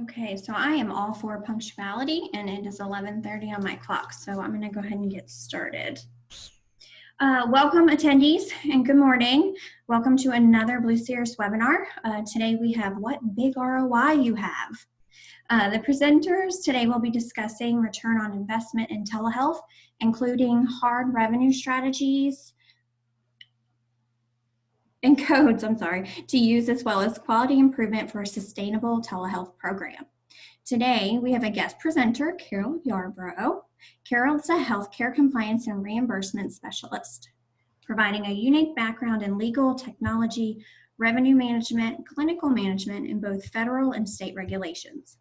Okay, so I am all for punctuality, and it is 11:30 on my clock, so I'm going to go ahead and get started. Welcome attendees, and good morning. Welcome to another Blue Sears webinar. Today we have What Big ROI You Have. The presenters today will be discussing return on investment in telehealth, including hard revenue strategies and codes, to use, as well as quality improvement for a sustainable telehealth program. Today, we have a guest presenter, Carol Yarbrough. Carol is a healthcare compliance and reimbursement specialist, providing a unique background in legal, technology, revenue management, clinical management in both federal and state regulations.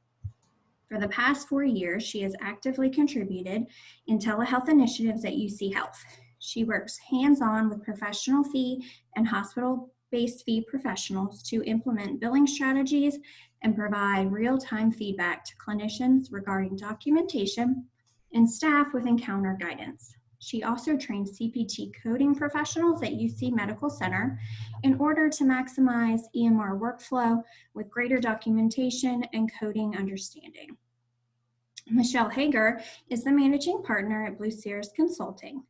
For the past 4 years, she has actively contributed in telehealth initiatives at UC Health. She works hands-on with professional fee and hospital-based fee professionals to implement billing strategies and provide real-time feedback to clinicians regarding documentation and staff with encounter guidance. She also trains CPT coding professionals at UC Medical Center in order to maximize EMR workflow with greater documentation and coding understanding. Michelle Hager is the managing partner at Blue Sears Consulting.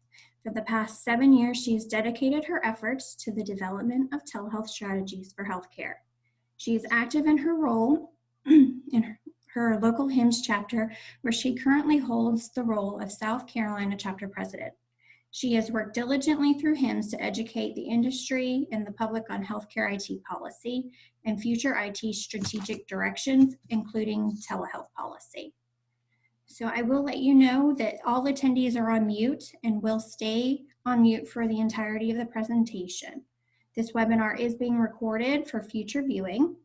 For the past 7 years, she has dedicated her efforts to the development of telehealth strategies for healthcare. She is active in her role in her local HIMSS chapter, where she currently holds the role of South Carolina chapter president. She has worked diligently through HIMSS to educate the industry and the public on healthcare IT policy and future IT strategic directions, including telehealth policy. So I will let you know that all attendees are on mute and will stay on mute for the entirety of the presentation. This webinar is being recorded for future viewing.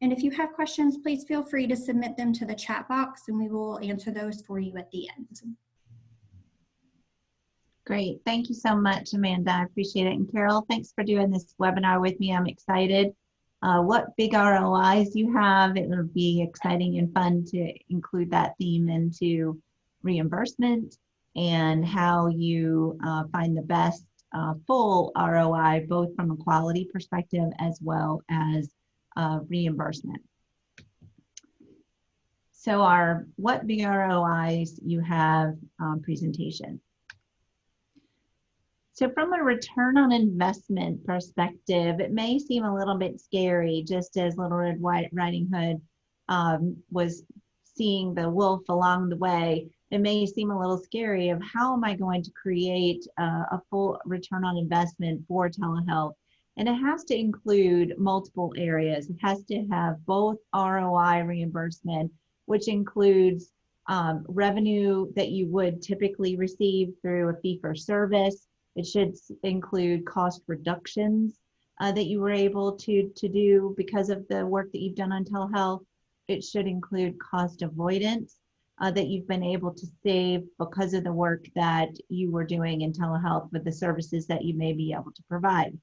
And if you have questions, please feel free to submit them to the chat box and we will answer those for you at the end. Great, thank you so much, Amanda. I appreciate it. And Carol, thanks for doing this webinar with me. I'm excited. What big ROIs you have. It will be exciting and fun to include that theme into reimbursement and how you find the best full ROI, both from a quality perspective as well as reimbursement. So our What Big ROIs You Have presentation. So from a return on investment perspective, it may seem a little bit scary, just as Little Red Riding Hood was seeing the wolf along the way. It may seem a little scary of how am I going to create a full return on investment for telehealth? And it has to include multiple areas. It has to have both ROI reimbursement, which includes revenue that you would typically receive through a fee-for-service. It should include cost reductions that you were able to do because of the work that you've done on telehealth. It should include cost avoidance that you've been able to save because of the work that you were doing in telehealth with the services that you may be able to provide.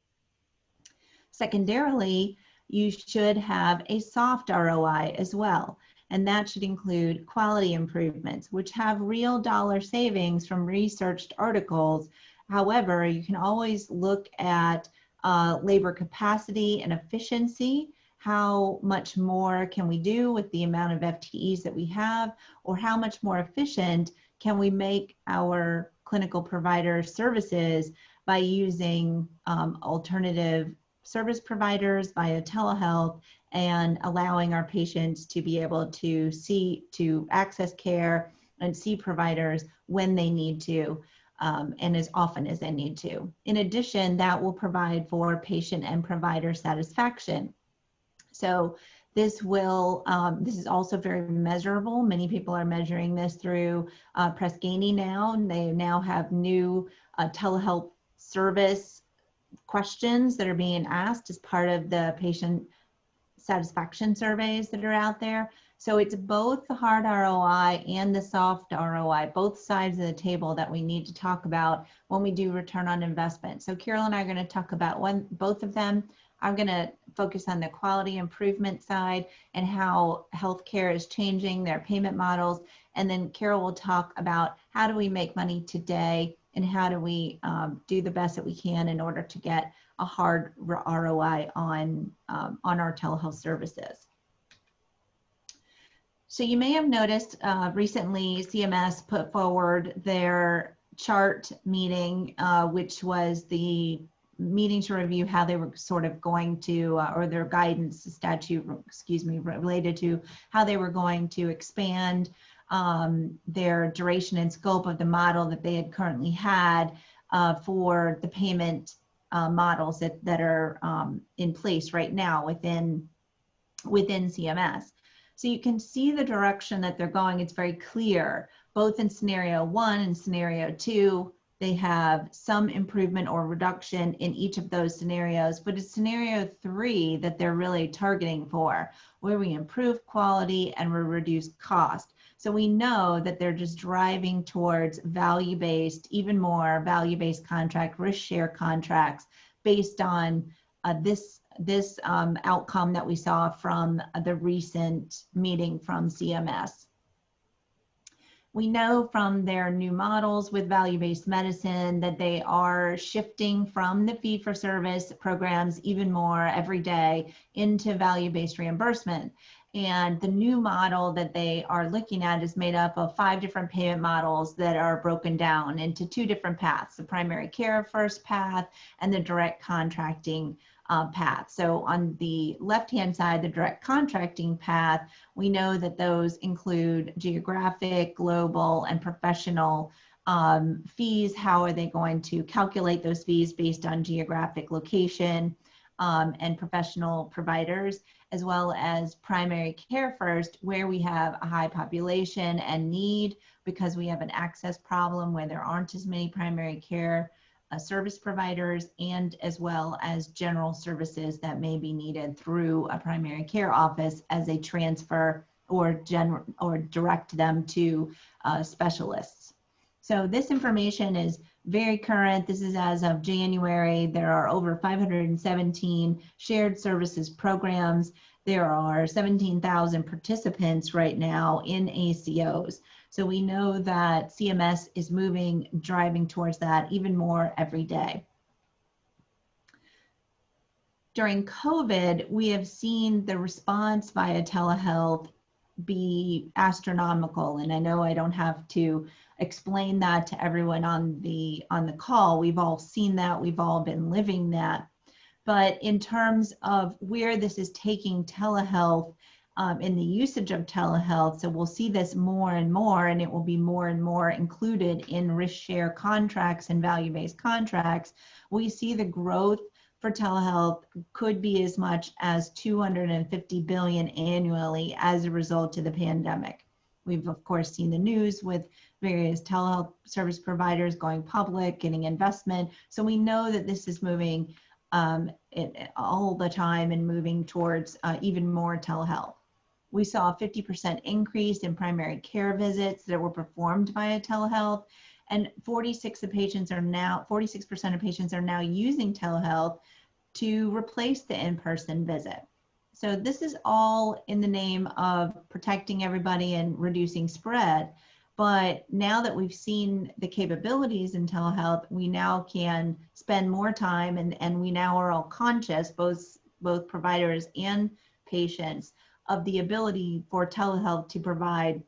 Secondarily, you should have a soft ROI as well, and that should include quality improvements, which have real dollar savings from researched articles. However, you can always look at labor capacity and efficiency. How much more can we do with the amount of FTEs that we have, or how much more efficient can we make our clinical provider services by using alternative service providers via telehealth and allowing our patients to be able to access care and see providers when they need to. And as often as they need to. In addition, that will provide for patient and provider satisfaction. So this is also very measurable. Many people are measuring this through Press Ganey now. They now have new telehealth service questions that are being asked as part of the patient satisfaction surveys that are out there. So it's both the hard ROI and the soft ROI, both sides of the table that we need to talk about when we do return on investment. So Carol and I are going to talk about both of them. I'm going to focus on the quality improvement side and how healthcare is changing their payment models. And then Carol will talk about how do we make money today and how do we do the best that we can in order to get a hard ROI on our telehealth services. So you may have noticed recently CMS put forward their chart meeting, which was the meeting to review how they were sort of going to, or their guidance statute, excuse me, related to how they were going to expand their duration and scope of the model that they had currently had for the payment models that are in place right now within CMS. So you can see the direction that they're going. It's very clear, both in scenario 1 and scenario 2, they have some improvement or reduction in each of those scenarios, but it's scenario 3 that they're really targeting for, where we improve quality and we reduce cost. So we know that they're just driving towards value-based, even more value-based contract, risk share contracts based on this outcome that we saw from the recent meeting from CMS. We know from their new models with value-based medicine that they are shifting from the fee-for-service programs even more every day into value-based reimbursement. And the new model that they are looking at is made up of 5 different payment models that are broken down into 2 different paths, the primary care first path and the direct contracting path. So on the left-hand side, the direct contracting path, we know that those include geographic, global, and professional fees. How are they going to calculate those fees based on geographic location and professional providers, as well as primary care first, where we have a high population and need because we have an access problem where there aren't as many primary care service providers, and as well as general services that may be needed through a primary care office as a transfer or direct them to specialists. So this information is very current. This is as of January. There are over 517 shared services programs. There are 17,000 participants right now in ACOs. So we know that CMS is driving towards that even more every day. During COVID, we have seen the response via telehealth be astronomical. And I know I don't have to explain that to everyone on the call. We've all seen that. We've all been living that. But in terms of where this is taking telehealth, in the usage of telehealth, so we'll see this more and more, and it will be more and more included in risk share contracts and value-based contracts. We see the growth for telehealth could be as much as 250 billion annually as a result of the pandemic. We've of course seen the news with various telehealth service providers going public, getting investment. So we know that this is moving all the time and moving towards even more telehealth. We saw a 50% increase in primary care visits that were performed via telehealth, and 46% of patients are now using telehealth to replace the in-person visit. So this is all in the name of protecting everybody and reducing spread. But now that we've seen the capabilities in telehealth, we now can spend more time, and we now are all conscious, both providers and patients, of the ability for telehealth to provide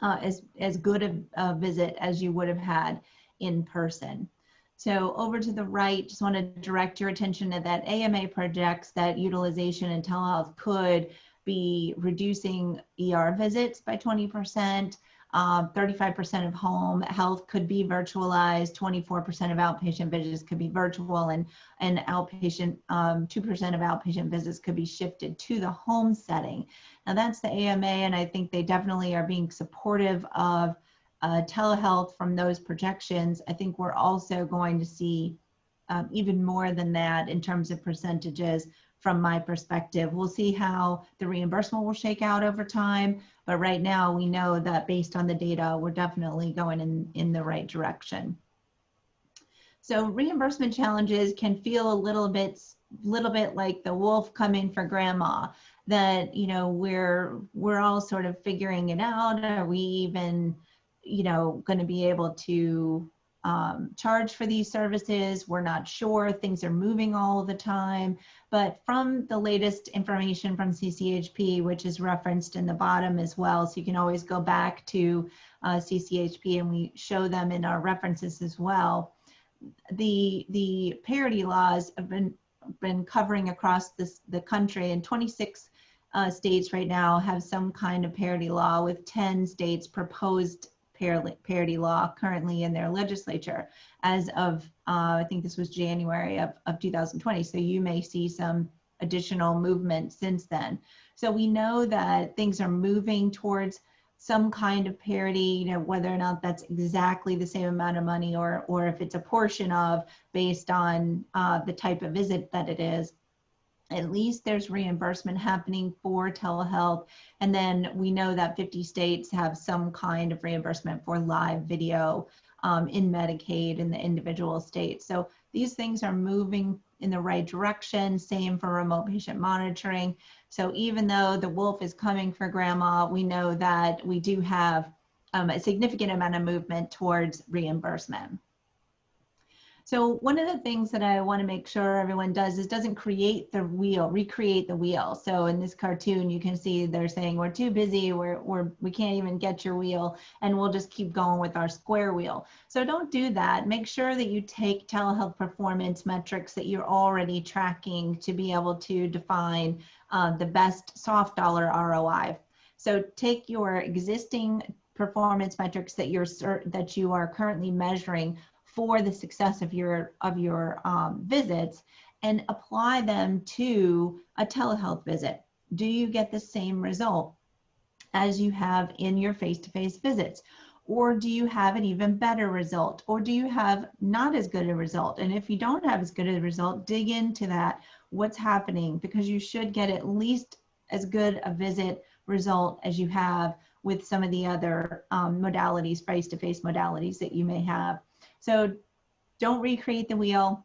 as good a visit as you would have had in person. So over to the right, just want to direct your attention to that AMA projects that utilization in telehealth could be reducing ER visits by 20%, 35% of home health could be virtualized, 24% of outpatient visits could be virtual, and outpatient, 2% of outpatient visits could be shifted to the home setting. Now that's the AMA, and I think they definitely are being supportive of telehealth from those projections. I think we're also going to see even more than that in terms of percentages from my perspective. We'll see how the reimbursement will shake out over time, but right now we know that based on the data, we're definitely going in the right direction. So reimbursement challenges can feel a little bit like the wolf coming for grandma, that, you know, we're all sort of figuring it out. Are we even, you know, going to be able to charge for these services. We're not sure. Things are moving all the time. But from the latest information from CCHP, which is referenced in the bottom as well, so you can always go back to CCHP, and we show them in our references as well. The parity laws have been covering across the country, and 26 states right now have some kind of parity law, with 10 states proposed parity law currently in their legislature as of, I think this was January of 2020. So you may see some additional movement since then. So we know that things are moving towards some kind of parity, whether or not that's exactly the same amount of money or if it's a portion of based on the type of visit that it is. At least there's reimbursement happening for telehealth. And then we know that 50 states have some kind of reimbursement for live video in Medicaid in the individual states. So these things are moving in the right direction. Same for remote patient monitoring. So even though the wolf is coming for grandma, we know that we do have a significant amount of movement towards reimbursement. So one of the things that I want to make sure everyone does is doesn't create the wheel, recreate the wheel. So in this cartoon, you can see they're saying we're too busy, we can't even get your wheel, and we'll just keep going with our square wheel. So don't do that. Make sure that you take telehealth performance metrics that you're already tracking to be able to define the best soft dollar ROI. So take your existing performance metrics that you are currently measuring for the success of your visits, and apply them to a telehealth visit. Do you get the same result as you have in your face-to-face visits? Or do you have an even better result? Or do you have not as good a result? And if you don't have as good a result, dig into that, what's happening, because you should get at least as good a visit result as you have with some of the other modalities, face-to-face modalities that you may have. So don't recreate the wheel.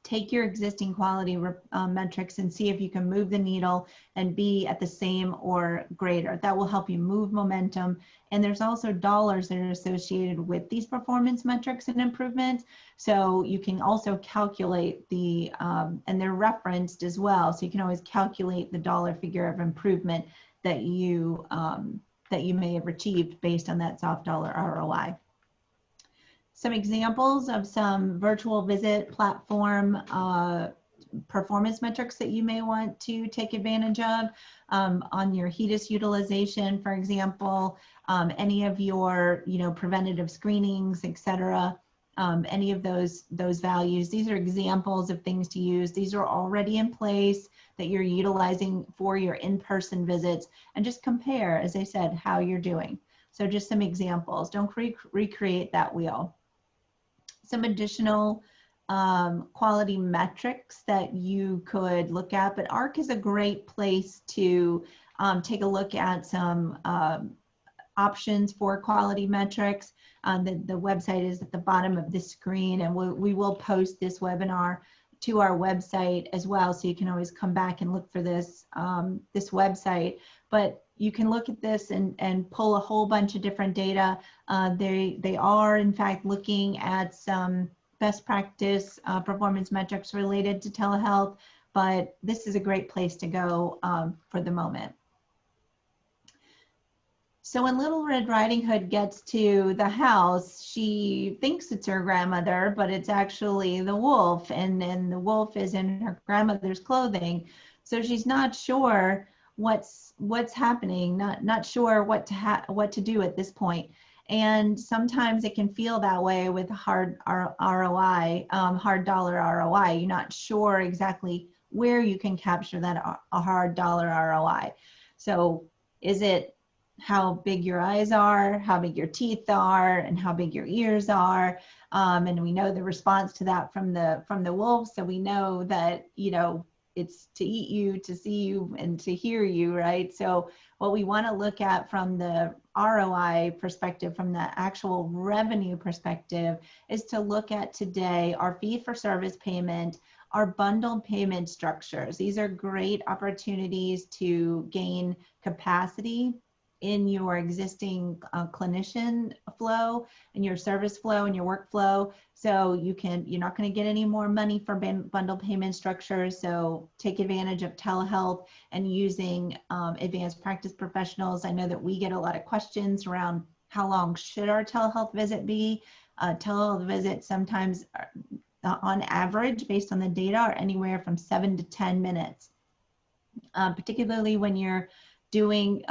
Take your existing quality metrics and see if you can move the needle and be at the same or greater. That will help you move momentum. And there's also dollars that are associated with these performance metrics and improvements. So you can also calculate the, and they're referenced as well. So you can always calculate the dollar figure of improvement that you may have achieved based on that soft dollar ROI. Some examples of some virtual visit platform performance metrics that you may want to take advantage of on your HEDIS utilization, for example, any of your preventative screenings, et cetera, any of those values. These are examples of things to use. These are already in place that you're utilizing for your in-person visits, and just compare, as I said, how you're doing. So just some examples. Don't recreate that wheel. Some additional quality metrics that you could look at, but ARC is a great place to take a look at some options for quality metrics. The website is at the bottom of this screen, and we will post this webinar to our website as well, so you can always come back and look for this this website. But you can look at this and pull a whole bunch of different data. They are in fact looking at some best practice performance metrics related to telehealth, but this is a great place to go for the moment. So when Little Red Riding Hood gets to the house, she thinks it's her grandmother, but it's actually the wolf, and then the wolf is in her grandmother's clothing. So she's not sure what's happening, not sure what to do at this point. And sometimes it can feel that way with hard ROI, hard dollar ROI. You're not sure exactly where you can capture that a hard dollar ROI. So is it how big your eyes are, how big your teeth are, and how big your ears are? And we know the response to that from the wolf. So we know that, it's to eat you, to see you, and to hear you, right? So what we want to look at from the ROI perspective, from the actual revenue perspective, is to look at today our fee-for-service payment, our bundled payment structures. These are great opportunities to gain capacity in your existing clinician flow and your service flow and your workflow. So you're not going to get any more money for bundle payment structures. So take advantage of telehealth and using advanced practice professionals. I know that we get a lot of questions around how long should our telehealth visit be. Telehealth visits sometimes on average, based on the data, are anywhere from 7 to 10 minutes, particularly when you're doing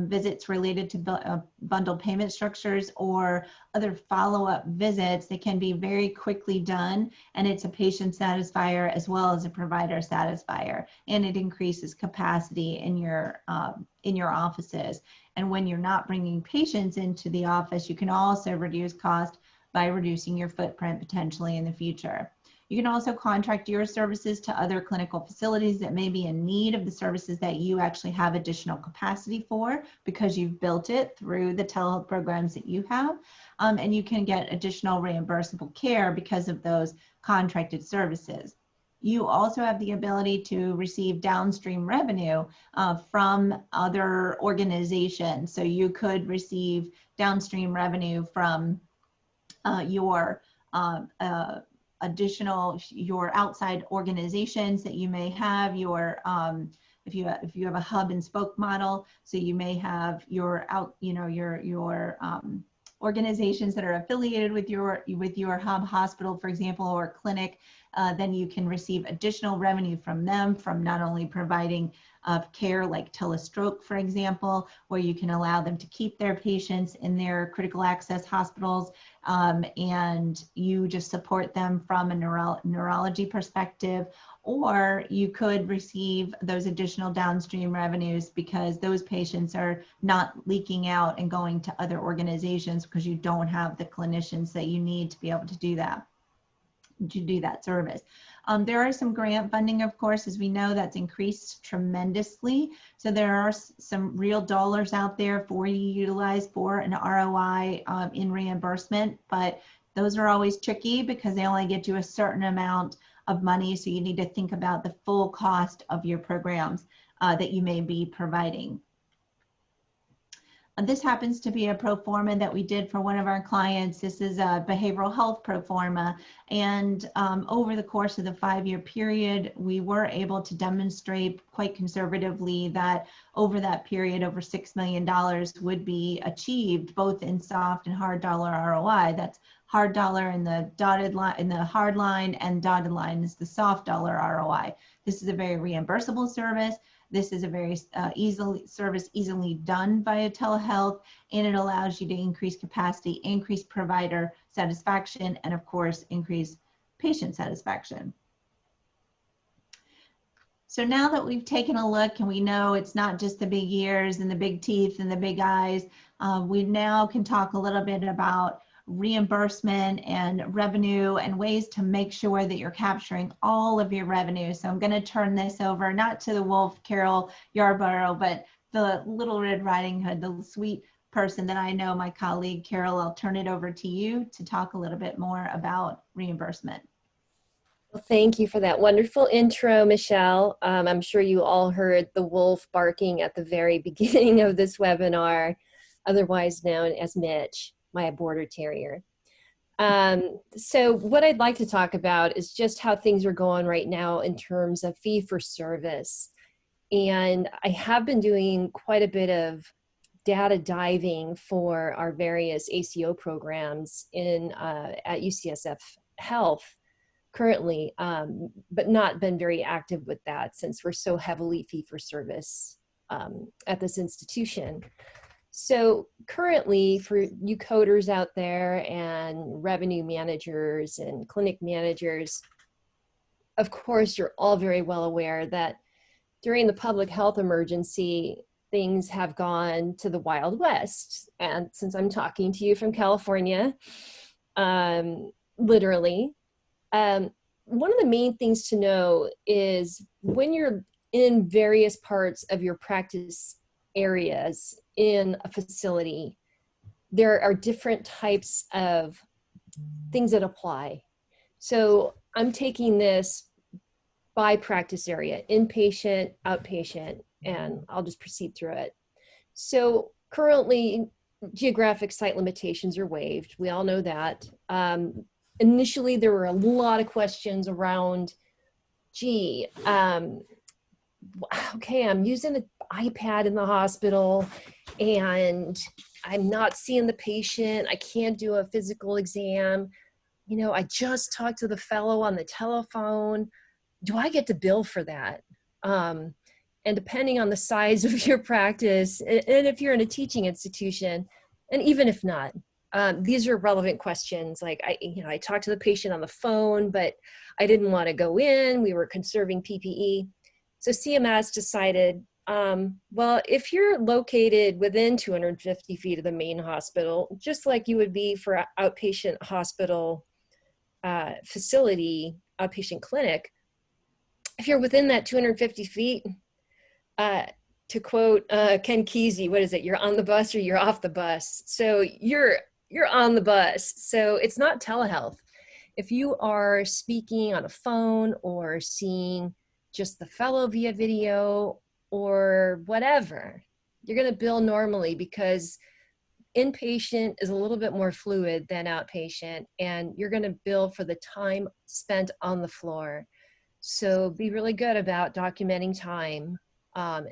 visits related to bundle payment structures or other follow-up visits. They can be very quickly done, and it's a patient satisfier as well as a provider satisfier, and it increases capacity in your offices. And when you're not bringing patients into the office, you can also reduce cost by reducing your footprint potentially in the future. You can also contract your services to other clinical facilities that may be in need of the services that you actually have additional capacity for because you've built it through the telehealth programs that you have. And you can get additional reimbursable care because of those contracted services. You also have the ability to receive downstream revenue from other organizations. So you could receive downstream revenue from your outside organizations that you may have, if you have a hub and spoke model, so you may have your organizations that are affiliated with your hub hospital, for example, or clinic. Then you can receive additional revenue from them from not only providing care like telestroke, for example, where you can allow them to keep their patients in their critical access hospitals, and you just support them from a neurology perspective. Or you could receive those additional downstream revenues because those patients are not leaking out and going to other organizations because you don't have the clinicians that you need to be able to do that service. There are some grant funding, of course, as we know, that's increased tremendously. So there are some real dollars out there for you to utilize for an ROI in reimbursement, but those are always tricky because they only get you a certain amount of money. So you need to think about the full cost of your programs that you may be providing. This happens to be a pro forma that we did for one of our clients. This is a behavioral health pro forma. And over the course of the 5-year period, we were able to demonstrate quite conservatively that over that period, over $6 million would be achieved both in soft and hard dollar ROI. That's hard dollar in the dotted line, in the hard line, and dotted line is the soft dollar ROI. This is a very reimbursable service. This is a very easily done via telehealth, and it allows you to increase capacity, increase provider satisfaction, and of course, increase patient satisfaction. So now that we've taken a look and we know it's not just the big ears and the big teeth and the big eyes, we now can talk a little bit about reimbursement and revenue and ways to make sure that you're capturing all of your revenue. So I'm going to turn this over, not to the wolf, Carol Yarbrough, but the Little Red Riding Hood, the sweet person that I know, my colleague, Carol. I'll turn it over to you to talk a little bit more about reimbursement. Well, thank you for that wonderful intro, Michelle. I'm sure you all heard the wolf barking at the very beginning of this webinar, otherwise known as Mitch, my border terrier. So what I'd like to talk about is just how things are going right now in terms of fee for service. And I have been doing quite a bit of data diving for our various ACO programs at UCSF Health currently, but not been very active with that since we're so heavily fee for service at this institution. So currently, for you coders out there and revenue managers and clinic managers, of course, you're all very well aware that during the public health emergency, things have gone to the Wild West. And since I'm talking to you from California, literally, one of the main things to know is when you're in various parts of your practice areas in a facility, there are different types of things that apply. So I'm taking this by practice area, inpatient, outpatient, and I'll just proceed through it. So currently, geographic site limitations are waived. We all know that. Initially, there were a lot of questions around, gee, okay, I'm using an iPad in the hospital and I'm not seeing the patient. I can't do a physical exam. You know, I just talked to the fellow on the telephone. Do I get to bill for that? And depending on the size of your practice, and if you're in a teaching institution, and even if not, these are relevant questions. Like I talked to the patient on the phone, but I didn't want to go in. We were conserving PPE. So CMS decided, well, if you're located within 250 feet of the main hospital, just like you would be for an outpatient hospital facility, outpatient clinic, if you're within that 250 feet, to quote Ken Kesey, what is it? You're on the bus or you're off the bus. So you're on the bus. So it's not telehealth. If you are speaking on a phone or seeing just the fellow via video or whatever, you're going to bill normally because inpatient is a little bit more fluid than outpatient, and you're going to bill for the time spent on the floor. So be really good about documenting time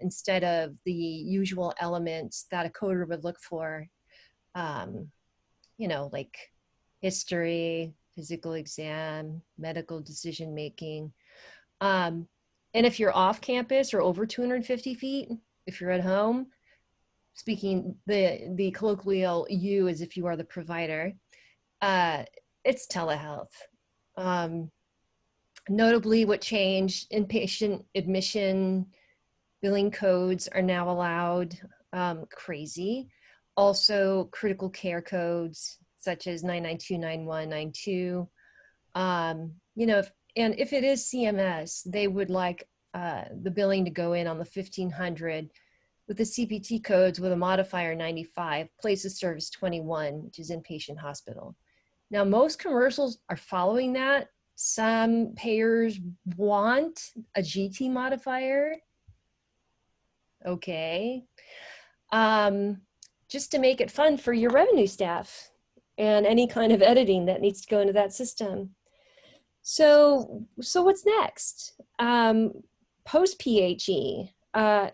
instead of the usual elements that a coder would look for, like history, physical exam, medical decision making. And if you're off campus or over 250 feet, if you're at home, speaking the colloquial you as if you are the provider, it's telehealth. Notably, what changed, inpatient admission billing codes are now allowed, crazy. Also, critical care codes such as 9929192. And if it is CMS, they would like the billing to go in on the 1500 with the CPT codes with a modifier 95, place of service 21, which is inpatient hospital. Now, most commercials are following that. Some payers want a GT modifier. Okay. Just to make it fun for your revenue staff and any kind of editing that needs to go into that system. So what's next? Post PHE, I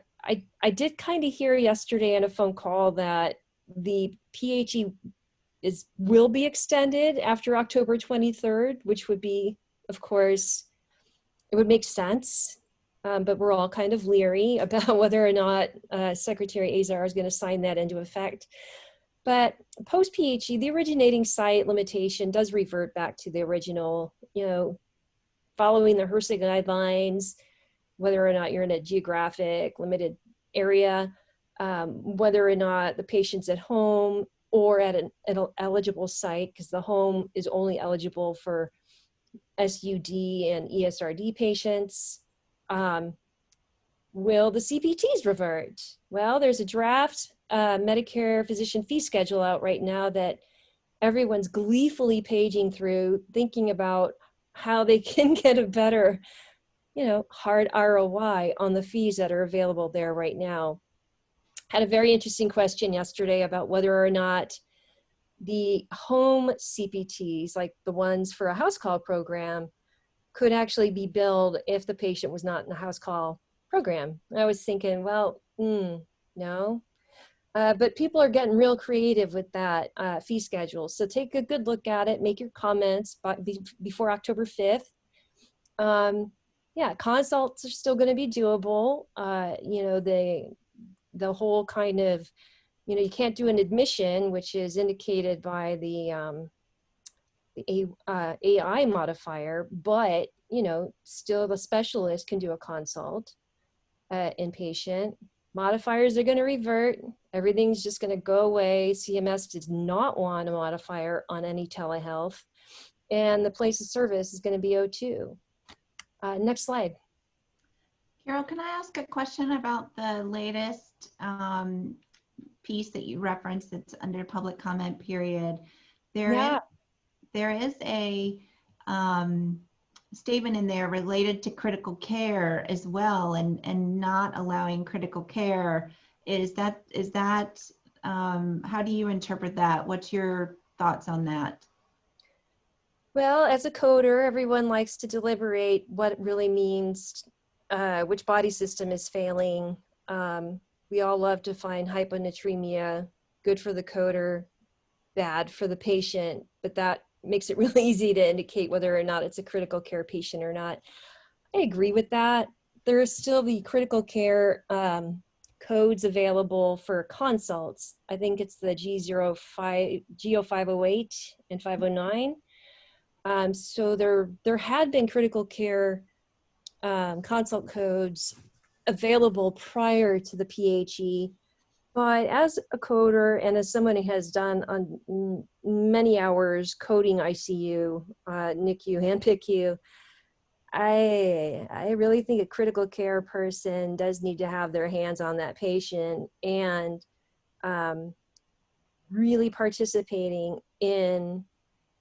did kind of hear yesterday in a phone call that the PHE will be extended after October 23rd, which would be, of course, it would make sense. But we're all kind of leery about whether or not Secretary Azar is going to sign that into effect. But post PHE, the originating site limitation does revert back to the original, following the HRSA guidelines, whether or not you're in a geographic limited area, whether or not the patient's at home or at an eligible site, because the home is only eligible for SUD and ESRD patients. Will the CPTs revert? Well, there's a draft Medicare physician fee schedule out right now that everyone's gleefully paging through, thinking about how they can get a better, hard ROI on the fees that are available there right now. Had a very interesting question yesterday about whether or not the home CPTs, like the ones for a house call program, could actually be billed if the patient was not in the house call program. I was thinking, well, no. But people are getting real creative with that fee schedule. So take a good look at it, make your comments before October 5th. Consults are still going to be doable. The whole kind of, you can't do an admission, which is indicated by the AI modifier, but, still the specialist can do a consult inpatient. Modifiers are going to revert. Everything's just going to go away. CMS does not want a modifier on any telehealth. And the place of service is going to be O2. Next slide. Carol, can I ask a question about the latest piece that you referenced that's under public comment period? There is a statement in there related to critical care as well, and not allowing critical care. Is that How do you interpret that? What's your thoughts on that? Well, as a coder, everyone likes to deliberate what it really means, which body system is failing. We all love to find hyponatremia, good for the coder, bad for the patient, but that makes it really easy to indicate whether or not it's a critical care patient or not. I agree with that. There is still the critical care codes available for consults. I think it's the G0508 and 509. So there had been critical care consult codes available prior to the PHE, but as a coder and as someone who has done on many hours coding ICU, NICU, and PICU, I really think a critical care person does need to have their hands on that patient and really participating in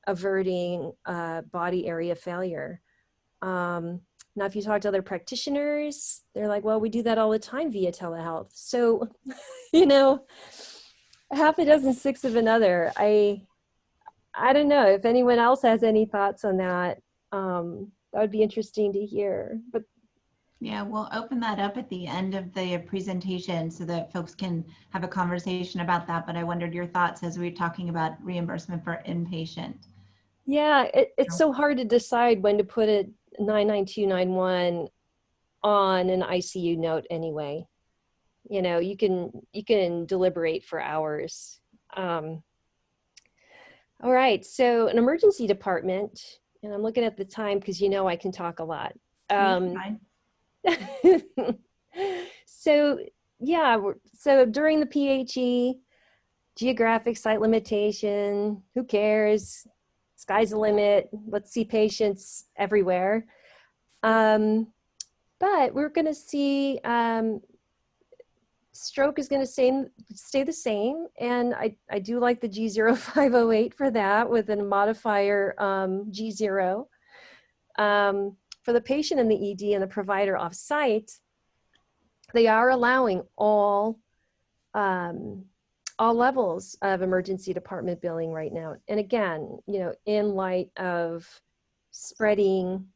averting body area failure. Now, if you talk to other practitioners, they're like, well, we do that all the time via telehealth. So, you know, half a dozen, six of another. I don't know if anyone else has any thoughts on that. That would be interesting to hear. But yeah, we'll open that up at the end of the presentation so that folks can have a conversation about that. But I wondered your thoughts as we were talking about reimbursement for inpatient. yeah, it's so hard to decide when to put a 99291 on an ICU note anyway. You know, you can deliberate for hours. All right, so an emergency department, and I'm looking at the time because you know I can talk a lot. So yeah, so during the PHE, geographic site limitation, who cares? Sky's the limit. Let's see patients everywhere. But we're going to see stroke is going to stay the same. And I do like the G0508 for that with a modifier G0. For the patient in the ED and the provider off-site, they are allowing all levels of emergency department billing right now. And again, you know, in light of spreading,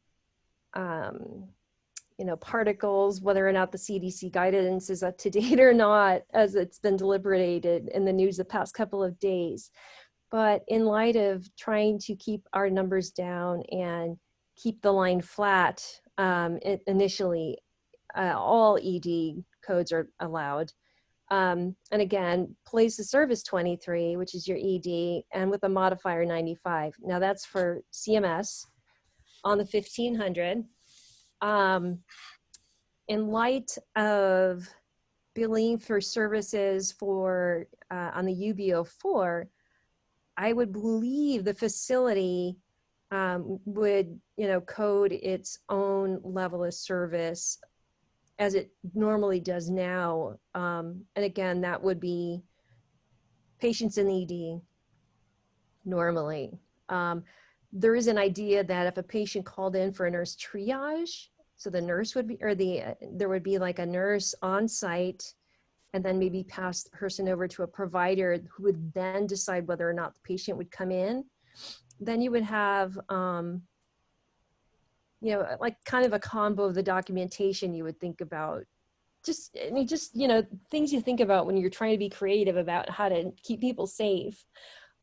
you know, particles, whether or not the CDC guidance is up to date or not, as it's been deliberated in the news the past couple of days. But in light of trying to keep our numbers down and keep the line flat, initially, all ED codes are allowed. And again, place of service 23, which is your ED, and with a modifier 95. Now that's for CMS on the 1500. In light of billing for services for on the UBO4, I would believe the facility would, you know, code its own level of service as it normally does now. And again, that would be patients in the ED normally. There is an idea that if a patient called in for a nurse triage, so the nurse would be, or there would be like a nurse on site and then maybe pass the person over to a provider who would then decide whether or not the patient would come in. Then you would have, you know, like kind of a combo of the documentation you would think about. Just, I mean, just, you know, things you think about when you're trying to be creative about how to keep people safe.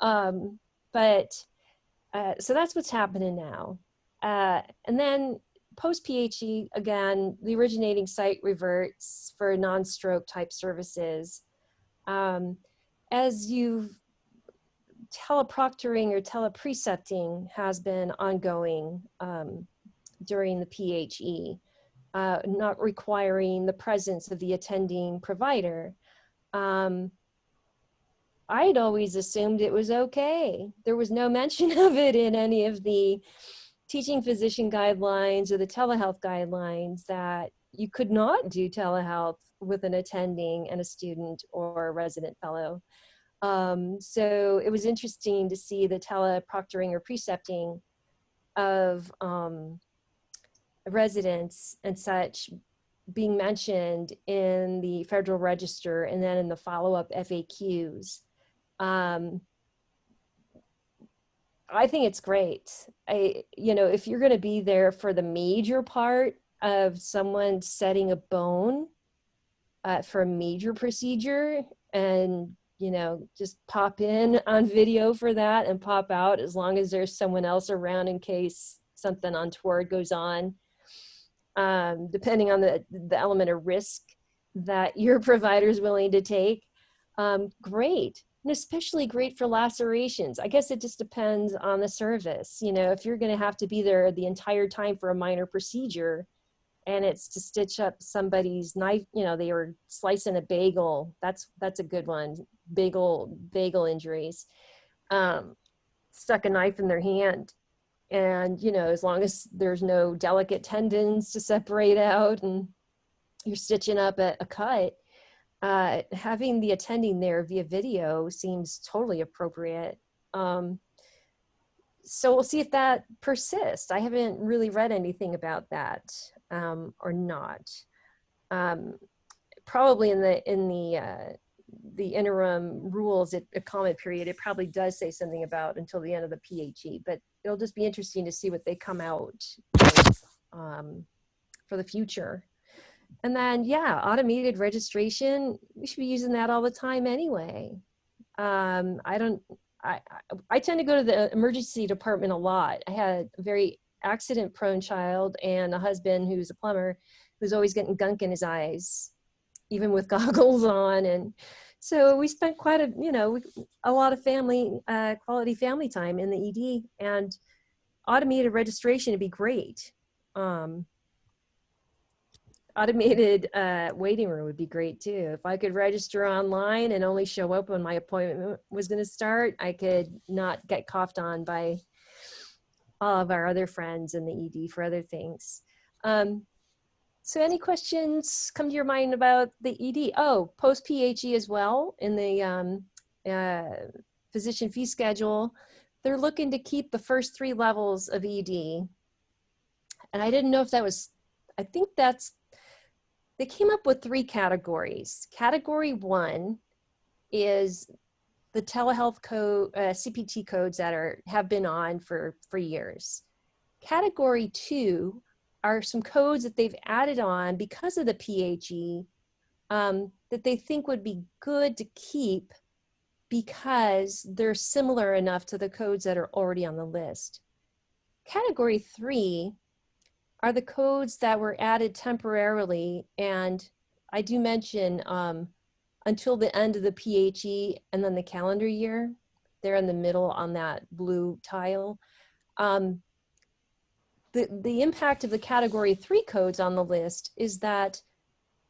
So that's what's happening now. And then post-PHE, again, the originating site reverts for non-stroke type services. As you've, teleproctoring or teleprecepting has been ongoing during the PHE, not requiring the presence of the attending provider. I'd always assumed it was okay. There was no mention of it in any of the teaching physician guidelines or the telehealth guidelines that you could not do telehealth with an attending and a student or a resident fellow. So it was interesting to see the teleproctoring or precepting of residents and such being mentioned in the Federal Register and then in the follow-up FAQs. I think it's great. If you're going to be there for the major part of someone setting a bone for a major procedure, and just pop in on video for that and pop out as long as there's someone else around in case something untoward goes on, depending on the element of risk that your provider is willing to take. Great. And especially great for lacerations. I guess it just depends on the service. If you're going to have to be there the entire time for a minor procedure and it's to stitch up somebody's knife, they were slicing a bagel. That's a good one. Bagel injuries. Stuck a knife in their hand. And, as long as there's no delicate tendons to separate out and you're stitching up a cut, having the attending there via video seems totally appropriate. So we'll see if that persists. I haven't really read anything about that or not. Probably in the interim rules, a comment period, it probably does say something about until the end of the PHE, but it'll just be interesting to see what they come out with for the future. And then, yeah, automated registration, we should be using that all the time anyway. I tend to go to the emergency department a lot. I had a very accident-prone child and a husband who's a plumber who's always getting gunk in his eyes, even with goggles on. And so we spent quite a lot of quality family time in the ED, and automated registration would be great. Automated waiting room would be great too. If I could register online and only show up when my appointment was going to start, I could not get coughed on by all of our other friends in the ED for other things. So any questions come to your mind about the ED? Oh, post-PHE as well in the physician fee schedule. They're looking to keep the first 3 levels of ED. And I didn't know if that was, I think they came up with 3 categories. Category 1 is the telehealth code, CPT codes that have been on for years. Category 2 are some codes that they've added on because of the PHE that they think would be good to keep because they're similar enough to the codes that are already on the list. Category 3 are the codes that were added temporarily, and I do mention until the end of the PHE and then the calendar year. They're in the middle on that blue tile. The impact of the Category 3 codes on the list is that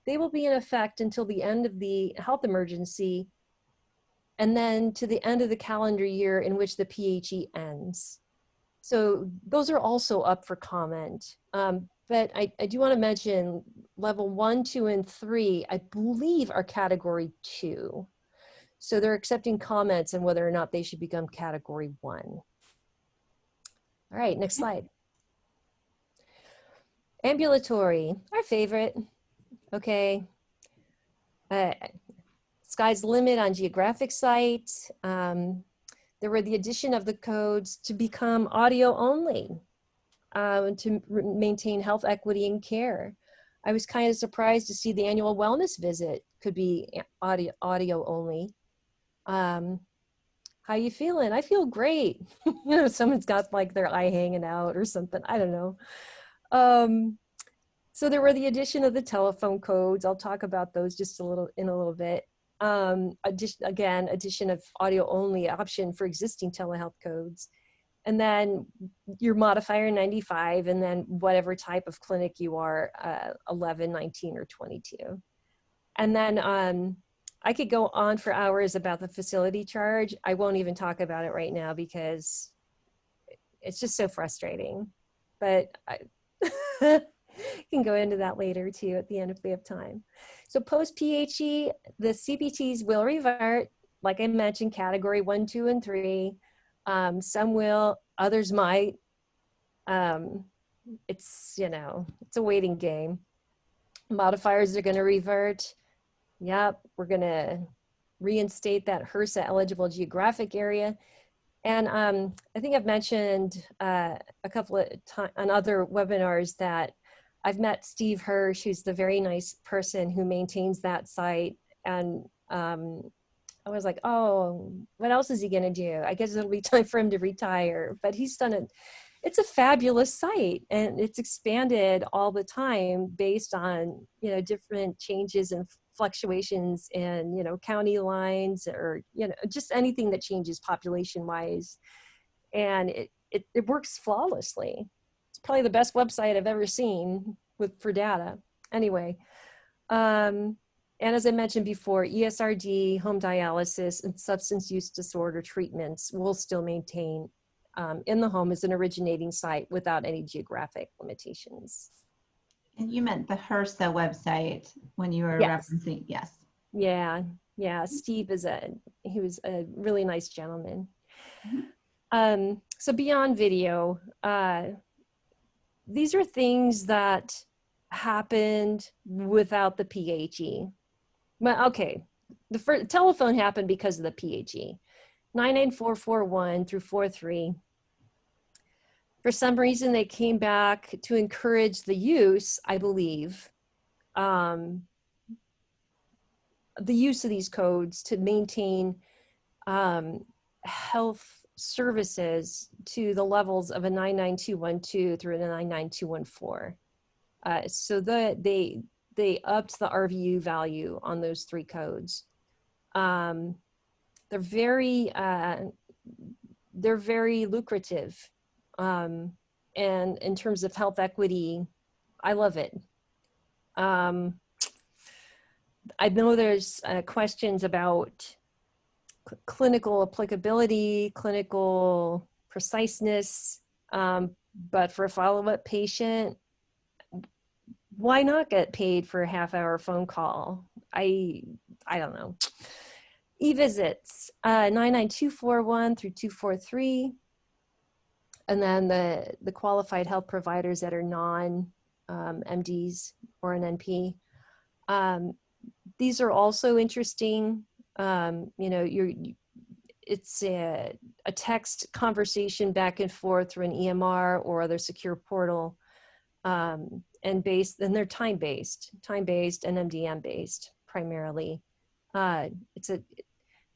they will be in effect until the end of the health emergency and then to the end of the calendar year in which the PHE ends. So those are also up for comment. But I do want to mention level 1, 2, and 3, I believe are Category 2. So they're accepting comments on whether or not they should become Category 1. All right, next slide. Ambulatory, our favorite. Okay. Sky's the limit on geographic sites. There were the addition of the codes to become audio only, to maintain health equity and care. I was kind of surprised to see the annual wellness visit could be audio only. How you feeling? I feel great. Someone's got like their eye hanging out or something. I don't know. So there were the addition of the telephone codes. I'll talk about those just in a little bit. Addition of audio only option for existing telehealth codes. And then your modifier 95, and then whatever type of clinic you are, 11, 19, or 22. And then I could go on for hours about the facility charge. I won't even talk about it right now because it's just so frustrating. But I can go into that later too at the end if we have time. So post-PHE, the CPTs will revert, like I mentioned, Category 1, 2, and 3. Some will, others might. It's a waiting game. Modifiers are going to revert. Yep, we're going to reinstate that HRSA eligible geographic area. And I think I've mentioned a couple of times on other webinars that I've met Steve Hirsch, who's the very nice person who maintains that site. And I was like, oh, what else is he going to do? I guess it'll be time for him to retire. But he's done it. It's a fabulous site, and it's expanded all the time based on, you know, different changes and fluctuations in, you know, county lines, or, you know, just anything that changes population wise. And it works flawlessly. It's probably the best website I've ever seen for data. Anyway, and as I mentioned before, ESRD, home dialysis, and substance use disorder treatments will still maintain in the home as an originating site without any geographic limitations. And you meant the HRSA website when you were Yes. referencing, yes. Yeah. Steve he was a really nice gentleman. Mm-hmm. So beyond video, these are things that happened without the PHE. Well, okay, the first telephone happened because of the PHE. 99441 through 43. For some reason, they came back to encourage the use, I believe, the use of these codes to maintain health services to the levels of a 99212 through a 99214. So they upped the RVU value on those three codes. They're very lucrative. And in terms of health equity, I love it. I know there's questions about clinical applicability, clinical preciseness, but for a follow-up patient, why not get paid for a half-hour phone call? I don't know. E-visits, 99241 through 243. And then the qualified health providers that are non-MDs or an NP. These are also interesting. You know, it's a text conversation back and forth through an EMR or other secure portal, and they're time-based and MDM-based primarily. It's a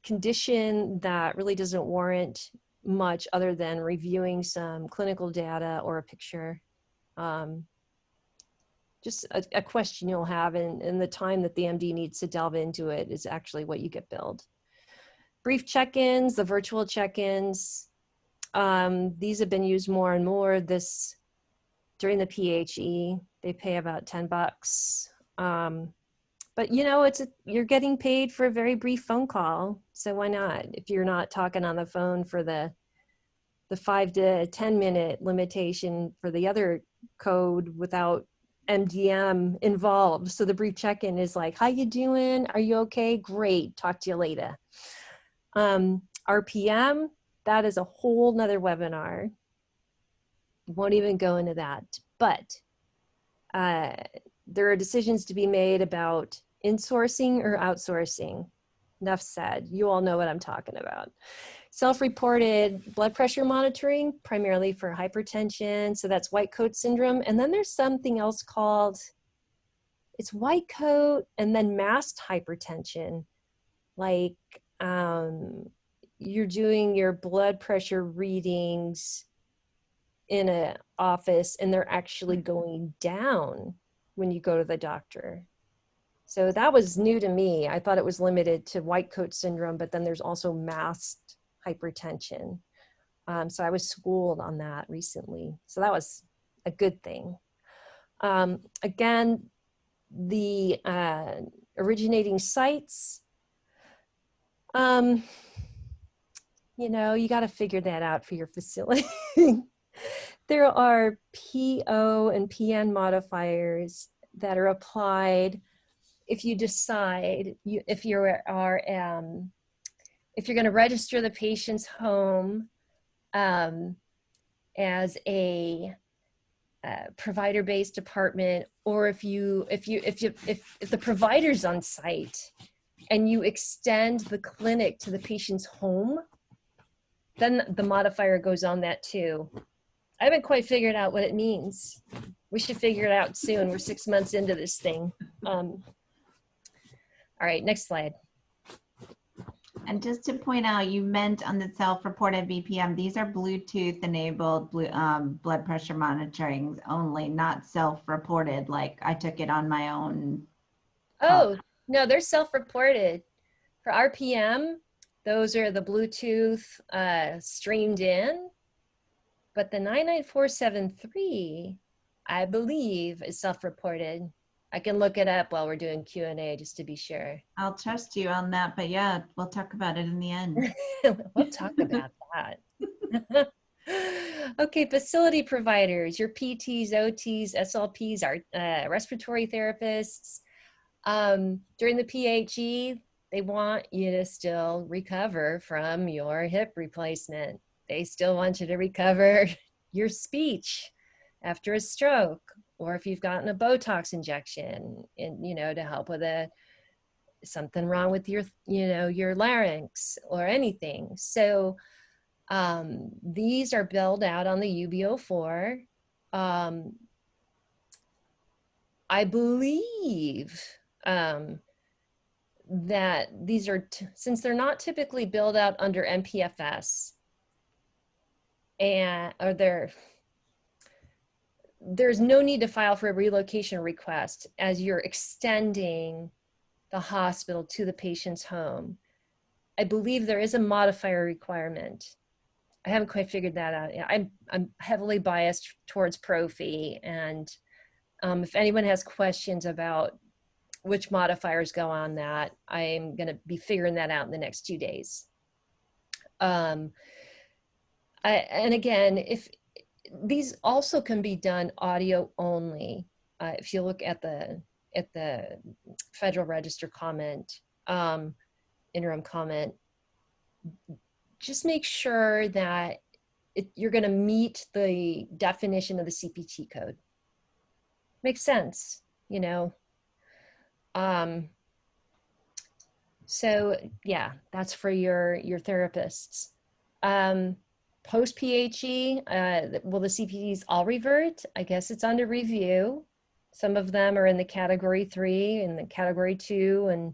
condition that really doesn't warrant much other than reviewing some clinical data or a picture. Just a question you'll have, and the time that the MD needs to delve into it is actually what you get billed. Brief check-ins, the virtual check-ins, these have been used more and more during the PHE. They pay about $10. But you know, you're getting paid for a very brief phone call, so why not? If you're not talking on the phone for the 5 to 10 minute limitation for the other code without MDM involved. So the brief check-in is like, how you doing? Are you okay? Great, talk to you later. RPM, that is a whole nother webinar. Won't even go into that, but there are decisions to be made about insourcing or outsourcing. Enough said. You all know what I'm talking about. Self-reported blood pressure monitoring, primarily for hypertension. So that's white coat syndrome. And then there's something else called, it's white coat and then masked hypertension. Like you're doing your blood pressure readings in an office and they're actually going down when you go to the doctor. So that was new to me. I thought it was limited to white coat syndrome, but then there's also masked hypertension. So I was schooled on that recently. So that was a good thing. Again, the originating sites, you know, you got to figure that out for your facility. There are PO and PN modifiers that are applied if you decide if you're going to register the patient's home as a provider-based department, or if the provider's on site and you extend the clinic to the patient's home, then the modifier goes on that too. I haven't quite figured out what it means. We should figure it out soon. We're 6 months into this thing. All right, next slide. And just to point out, you meant on the self-reported BPM, these are Bluetooth enabled blood pressure monitoring only, not self-reported, like I took it on my own. Oh, no, they're self-reported. For RPM, those are the Bluetooth streamed in, but the 99473, I believe, is self-reported. I can look it up while we're doing Q&A just to be sure. I'll trust you on that, but yeah, we'll talk about it in the end. We'll talk about that. Okay, facility providers, your PTs, OTs, SLPs, are respiratory therapists. During the PHE, they want you to still recover from your hip replacement. They still want you to recover your speech after a stroke, or if you've gotten a Botox injection, to help with something wrong with your, your larynx or anything. So these are billed out on the UB04. I believe that these are, since they're not typically billed out under MPFS, there's no need to file for a relocation request as you're extending the hospital to the patient's home. I believe there is a modifier requirement. I haven't quite figured that out. I'm heavily biased towards pro-fee, and if anyone has questions about which modifiers go on that, I'm going to be figuring that out in the next 2 days. And again, if these also can be done audio only, if you look at the Federal Register comment, interim comment, just make sure that you're going to meet the definition of the CPT code. Makes sense, so yeah, that's for your therapists. Post PHE, will the CPTs all revert? I guess it's under review. Some of them are in the category 3 and the category 2, and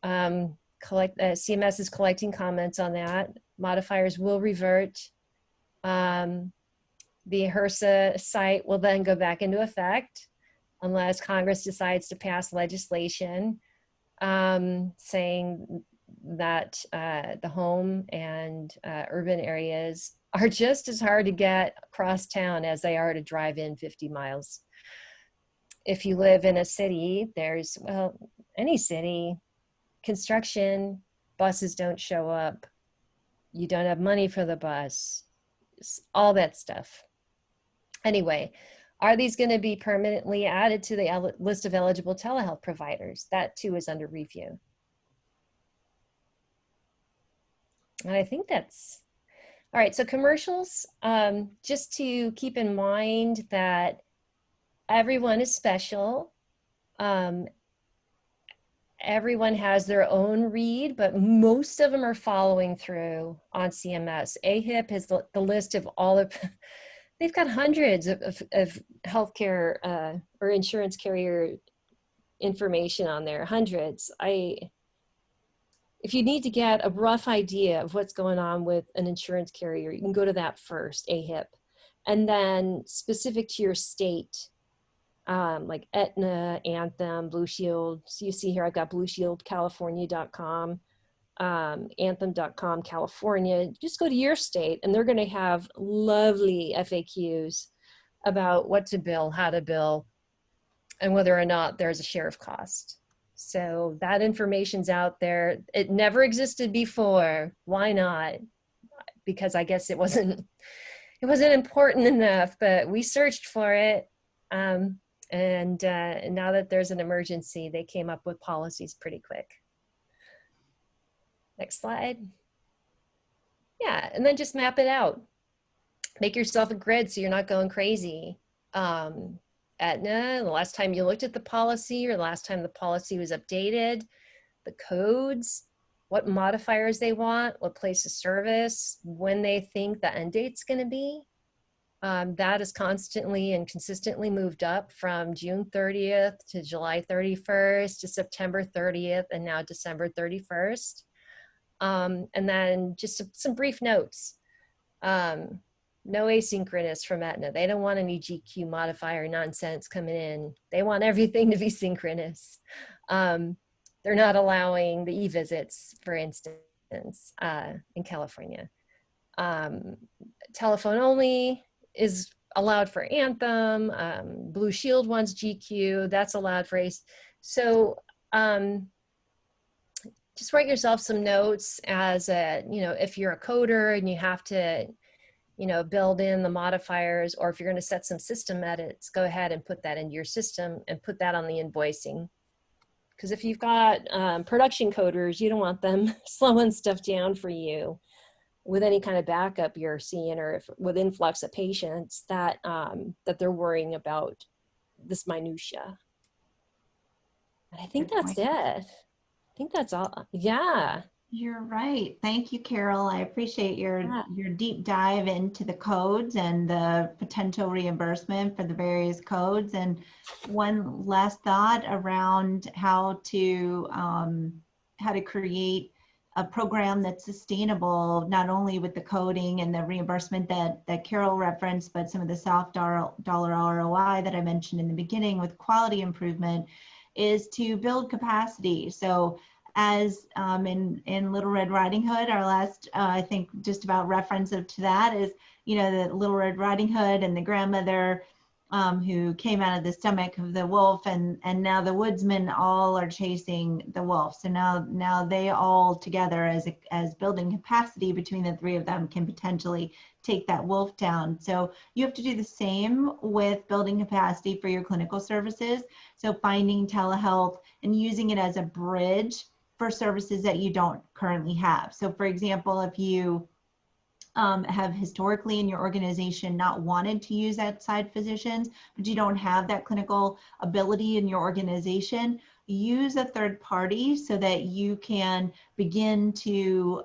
CMS is collecting comments on that. Modifiers will revert. The HRSA site will then go back into effect unless Congress decides to pass legislation saying that the home and urban areas are just as hard to get across town as they are to drive in 50 miles. If you live in a city, there's, well, any city, construction, buses don't show up, you don't have money for the bus, all that stuff. Anyway, are these going to be permanently added to the list of eligible telehealth providers? That too is under review. And I think that's, all right, so commercials, just to keep in mind that everyone is special. Everyone has their own read, but most of them are following through on CMS. AHIP has the list of all of, they've got hundreds of healthcare or insurance carrier information on there, hundreds. If you need to get a rough idea of what's going on with an insurance carrier, you can go to that first, AHIP. And then specific to your state, like Aetna, Anthem, Blue Shield. So you see here, I've got blueshieldcalifornia.com, anthem.com, California. Just go to your state and they're gonna have lovely FAQs about what to bill, how to bill, and whether or not there's a share of cost. So that information's out there. It never existed before. Why not? Because I guess it wasn't important enough, but we searched for it. And now that there's an emergency, they came up with policies pretty quick. Next slide. Yeah, and then just map it out. Make yourself a grid so you're not going crazy. Aetna, the last time you looked at the policy or the last time the policy was updated, the codes, what modifiers they want, what place of service, when they think the end date's going to be. That is constantly and consistently moved up from June 30th to July 31st to September 30th and now December 31st. And then just some brief notes. No asynchronous from Aetna. They don't want any GQ modifier nonsense coming in. They want everything to be synchronous. They're not allowing the e-visits, for instance, in California. Telephone only is allowed for Anthem. Blue Shield wants GQ. That's allowed for ACE. So just write yourself some notes as a, if you're a coder and you have to, build in the modifiers, or if you're going to set some system edits, go ahead and put that into your system and put that on the invoicing. Because if you've got production coders, you don't want them slowing stuff down for you with any kind of backup you're seeing, or if with influx of patients that that they're worrying about this minutia. And I think that's it. I think that's all. Yeah. You're right. Thank you, Carol. I appreciate your deep dive into the codes and the potential reimbursement for the various codes. And one last thought around how to create a program that's sustainable, not only with the coding and the reimbursement that Carol referenced, but some of the soft dollar ROI that I mentioned in the beginning with quality improvement, is to build capacity. So as in Little Red Riding Hood, our last, I think just about referensive to that is, the Little Red Riding Hood and the grandmother who came out of the stomach of the wolf, and now the woodsmen all are chasing the wolf. So now they all together as building capacity between the three of them can potentially take that wolf down. So you have to do the same with building capacity for your clinical services. So finding telehealth and using it as a bridge for services that you don't currently have. So for example, if you have historically in your organization not wanted to use outside physicians, but you don't have that clinical ability in your organization, use a third party so that you can begin to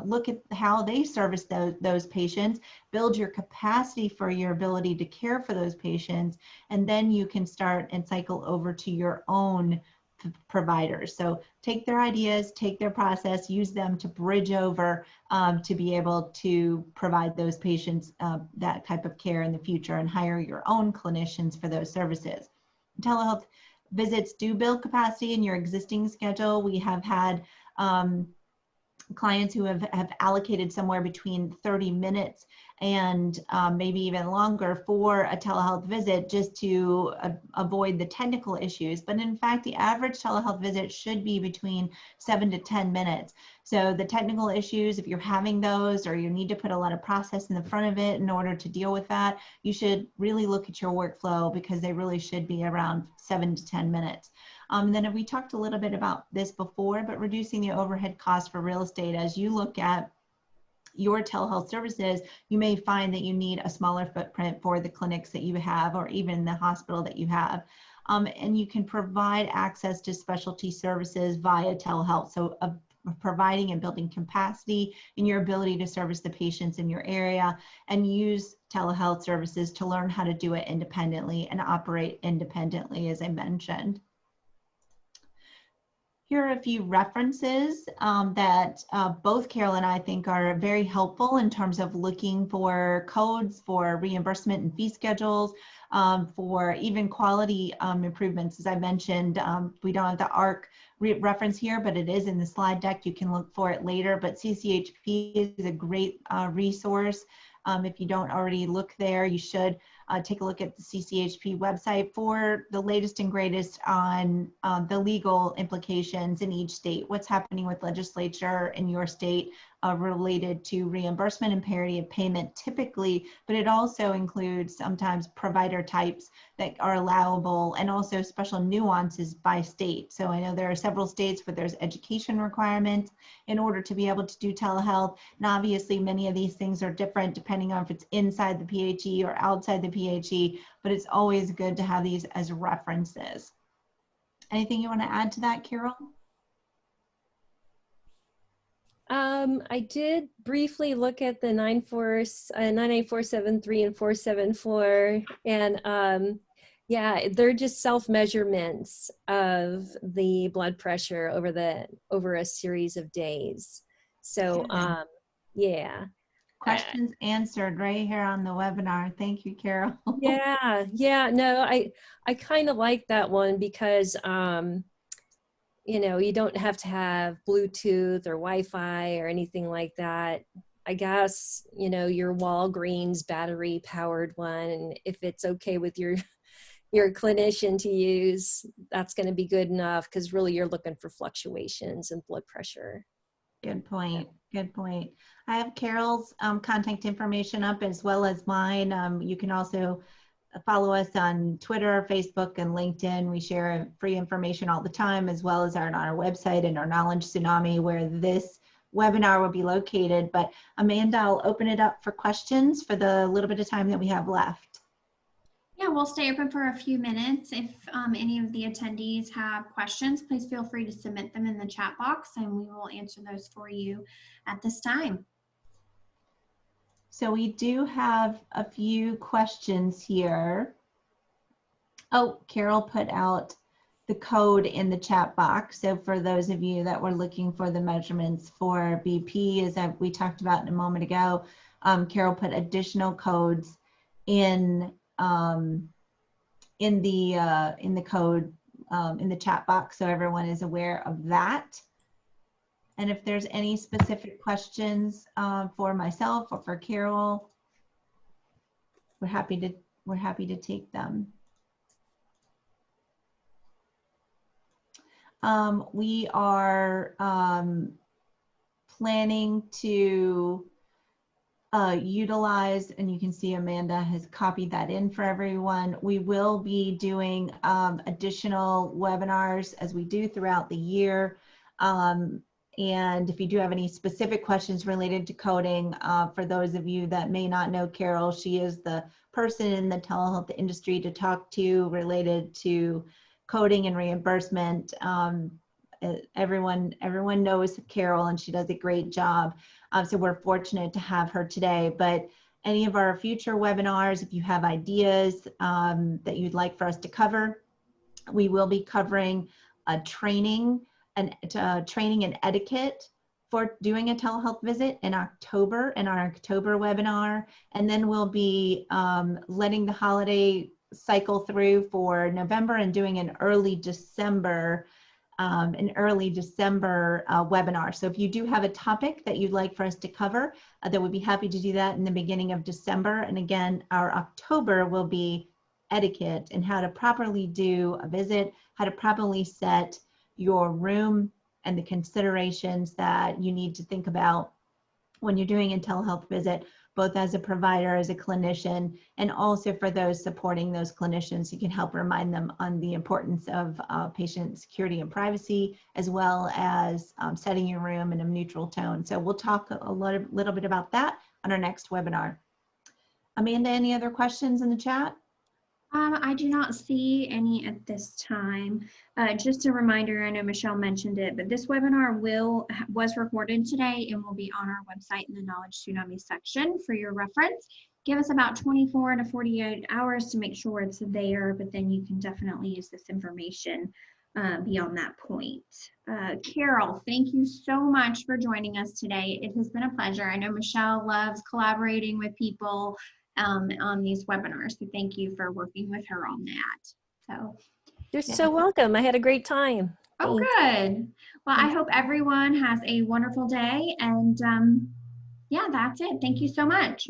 look at how they service those patients, build your capacity for your ability to care for those patients, and then you can start and cycle over to your own providers. So take their ideas, take their process, use them to bridge over to be able to provide those patients that type of care in the future, and hire your own clinicians for those services. Telehealth visits do build capacity in your existing schedule. We have had clients who have allocated somewhere between 30 minutes and maybe even longer for a telehealth visit just to avoid the technical issues. But in fact, the average telehealth visit should be between 7 to 10 minutes. So the technical issues, if you're having those, or you need to put a lot of process in the front of it in order to deal with that, you should really look at your workflow, because they really should be around 7 to 10 minutes. And then we talked a little bit about this before, but reducing the overhead cost for real estate. As you look at your telehealth services, you may find that you need a smaller footprint for the clinics that you have, or even the hospital that you have. And you can provide access to specialty services via telehealth. So providing and building capacity in your ability to service the patients in your area, and use telehealth services to learn how to do it independently and operate independently, as I mentioned. Here are a few references that both Carol and I think are very helpful in terms of looking for codes for reimbursement and fee schedules, for even quality improvements. As I mentioned, we don't have the ARC reference here, but it is in the slide deck. You can look for it later, but CCHP is a great resource. If you don't already look there, you should take a look at the CCHP website for the latest and greatest on the legal implications in each state, what's happening with legislature in your state related to reimbursement and parity of payment typically, but it also includes sometimes provider types that are allowable and also special nuances by state. So I know there are several states where there's education requirements in order to be able to do telehealth. And obviously many of these things are different depending on if it's inside the PHE or outside the PHE, but it's always good to have these as references. Anything you want to add to that, Carol? I did briefly look at the 98473 and 474, and yeah, they're just self-measurements of the blood pressure over a series of days. So yeah. Questions answered right here on the webinar. Thank you, Carol. Yeah, no, I kind of like that one because you know, you don't have to have Bluetooth or Wi-Fi or anything like that. I guess, you know, your Walgreens battery powered one, and if it's okay with your clinician to use, that's going to be good enough, because really you're looking for fluctuations in blood pressure. Good point. Good point. I have Carol's contact information up as well as mine. You can also follow us on Twitter, Facebook, and LinkedIn. We share free information all the time, as well as on our website and our Knowledge Tsunami, where this webinar will be located. But Amanda, I'll open it up for questions for the little bit of time that we have left. Yeah, we'll stay open for a few minutes. If any of the attendees have questions, please feel free to submit them in the chat box, and we will answer those for you at this time. So we do have a few questions here. Oh, Carol put out the code in the chat box. So for those of you that were looking for the measurements for BP, as we talked about a moment ago, Carol put additional codes in the code in the chat box, so everyone is aware of that. And if there's any specific questions for myself or for Carol, we're happy to take them. We are planning to utilize, and you can see Amanda has copied that in for everyone. We will be doing additional webinars as we do throughout the year. And if you do have any specific questions related to coding, for those of you that may not know Carol, she is the person in the telehealth industry to talk to related to coding and reimbursement. Everyone knows Carol, and she does a great job. So we're fortunate to have her today. But any of our future webinars, if you have ideas that you'd like for us to cover, we will be covering training and etiquette for doing a telehealth visit in October, in our October webinar. And then we'll be letting the holiday cycle through for November and doing an early December webinar. So if you do have a topic that you'd like for us to cover, then we'd be happy to do that in the beginning of December. And again, our October will be etiquette and how to properly do a visit, how to properly set your room, and the considerations that you need to think about when you're doing a telehealth visit, both as a provider, as a clinician, and also for those supporting those clinicians. You can help remind them on the importance of patient security and privacy, as well as setting your room in a neutral tone. So we'll talk a little bit about that on our next webinar. Amanda, any other questions in the chat? I do not see any at this time. Just a reminder, I know Michelle mentioned it, but this webinar was recorded today and will be on our website in the Knowledge Tsunami section for your reference. Give us about 24 to 48 hours to make sure it's there, but then you can definitely use this information beyond that point. Carol, thank you so much for joining us today. It has been a pleasure. I know Michelle loves collaborating with people on these webinars. So thank you for working with her on that. So you're so welcome. I had a great time. Oh, good. Well, I hope everyone has a wonderful day. And yeah, that's it. Thank you so much.